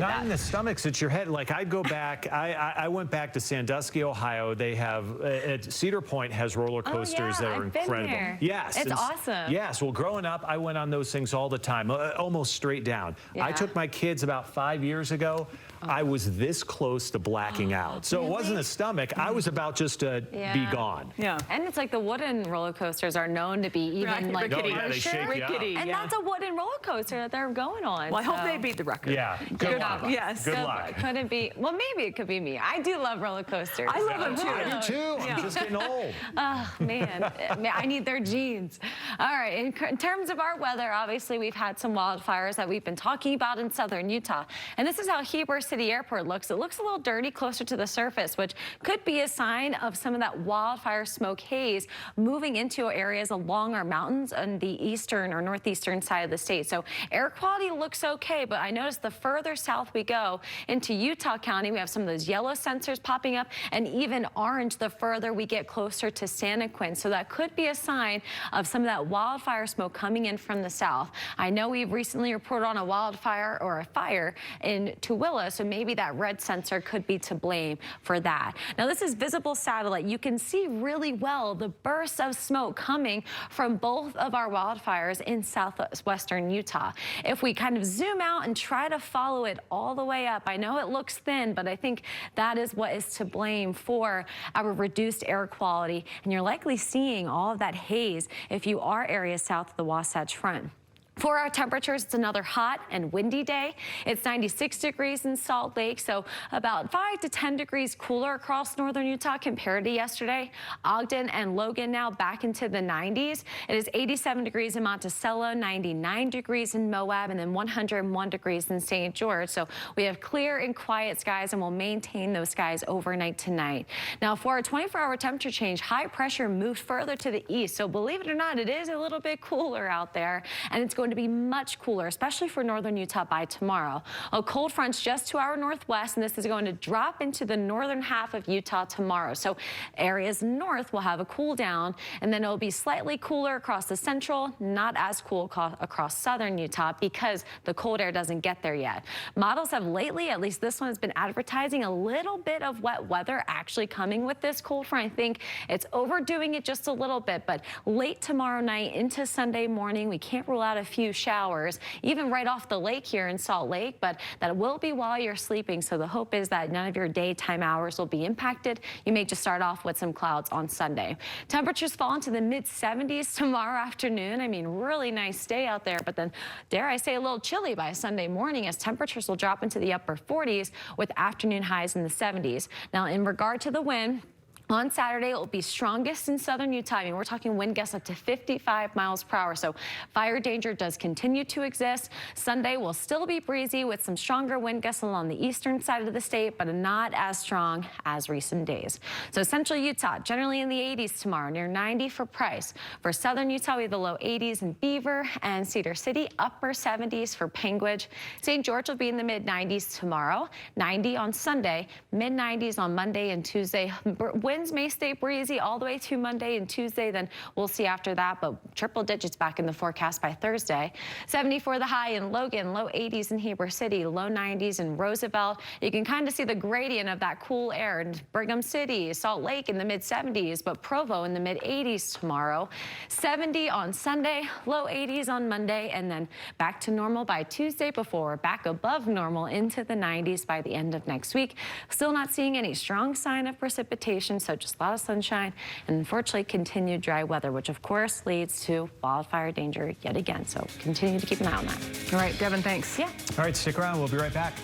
Not that. in the stomachs, it's your head. Like I'd go back, I went back to Sandusky, Ohio. They have, Cedar Point has roller coasters that are incredible. There. Yes. It's awesome. Yes, well growing up, I went on those things all the time, almost straight down. Yeah. I took my kids about 5 years ago. I was this close to blacking out. So it wasn't a stomach, I was about just to be gone. Yeah. And it's like the wooden roller coasters are known to be even like rickety. And that's a wooden roller coaster that they're going on. Well, I hope they beat the record. Yeah, good luck. Yes. Good luck. Couldn't be, well, maybe it could be me. I do love roller coasters. I love them too. I do too. I'm just getting old. Oh, man. I need their genes. All right. In terms of our weather, obviously, we've had some wildfires that we've been talking about in southern Utah. And this is how Heber City Airport looks. It looks a little dirty closer to the surface, which could be a sign of some of that wildfire smoke haze moving into areas along our mountains on the eastern or northeastern side of the state. So air quality looks okay, but I noticed the further south we go into Utah County, we have some of those yellow sensors popping up and even orange the further we get closer to Santa Quin. So that could be a sign of some of that wildfire smoke coming in from the south. I know we've recently reported on a wildfire or a fire in Tooele, so maybe that red sensor could be to blame for that. Now this is visible satellite. You can see really well the bursts of smoke coming from both of our wildfires in southwestern Utah. If we kind of zoom out and try to follow it all the way up, I know it looks thin, but I think that is what is to blame for our reduced air quality. And you're likely seeing all of that haze if you are areas south of the Wasatch Front. For our temperatures, it's another hot and windy day. It's 96 degrees in Salt Lake, so about 5 to 10 degrees cooler across northern Utah compared to yesterday. Ogden and Logan now back into the 90s. It is 87 degrees in Monticello, 99 degrees in Moab, and then 101 degrees in St. George. So we have clear and quiet skies, and we'll maintain those skies overnight tonight. Now for our 24-hour temperature change, high pressure moved further to the east. So believe it or not, it is a little bit cooler out there, and it's going to be much cooler, especially for northern Utah by tomorrow. A cold front's just to our northwest, and this is going to drop into the northern half of Utah tomorrow. So areas north will have a cool down, and then it'll be slightly cooler across the central, not as cool across southern Utah because the cold air doesn't get there yet. Models have lately, at least this one has been advertising a little bit of wet weather actually coming with this cold front. I think it's overdoing it just a little bit, but late tomorrow night into Sunday morning, we can't rule out a few showers, even right off the lake here in Salt Lake, but that will be while you're sleeping. So the hope is that none of your daytime hours will be impacted. You may just start off with some clouds on Sunday. Temperatures fall into the mid-70s tomorrow afternoon. I mean, really nice day out there, but then dare I say a little chilly by Sunday morning as temperatures will drop into the upper 40s with afternoon highs in the 70s. Now, in regard to the wind, on Saturday, it will be strongest in southern Utah. I mean, we're talking wind gusts up to 55 miles per hour. So fire danger does continue to exist. Sunday will still be breezy with some stronger wind gusts along the eastern side of the state, but not as strong as recent days. So central Utah, generally in the 80s tomorrow, near 90 for Price. For southern Utah, we have the low 80s in Beaver and Cedar City, upper 70s for Panguitch. St. George will be in the mid-90s tomorrow, 90 on Sunday, mid-90s on Monday and Tuesday. Winds may stay breezy all the way through Monday and Tuesday, then we'll see after that, but triple digits back in the forecast by Thursday. 70 for the high in Logan, low 80s in Heber City, low 90s in Roosevelt. You can kind of see the gradient of that cool air in Brigham City, Salt Lake in the mid-70s, but Provo in the mid-80s tomorrow. 70 on Sunday, low 80s on Monday, and then back to normal by Tuesday before we're back above normal into the 90s by the end of next week. Still not seeing any strong sign of precipitation, so just a lot of sunshine and unfortunately continued dry weather, which of course leads to wildfire danger yet again. So continue to keep an eye on that. All right, Devin, thanks. Yeah. All right, stick around. We'll be right back.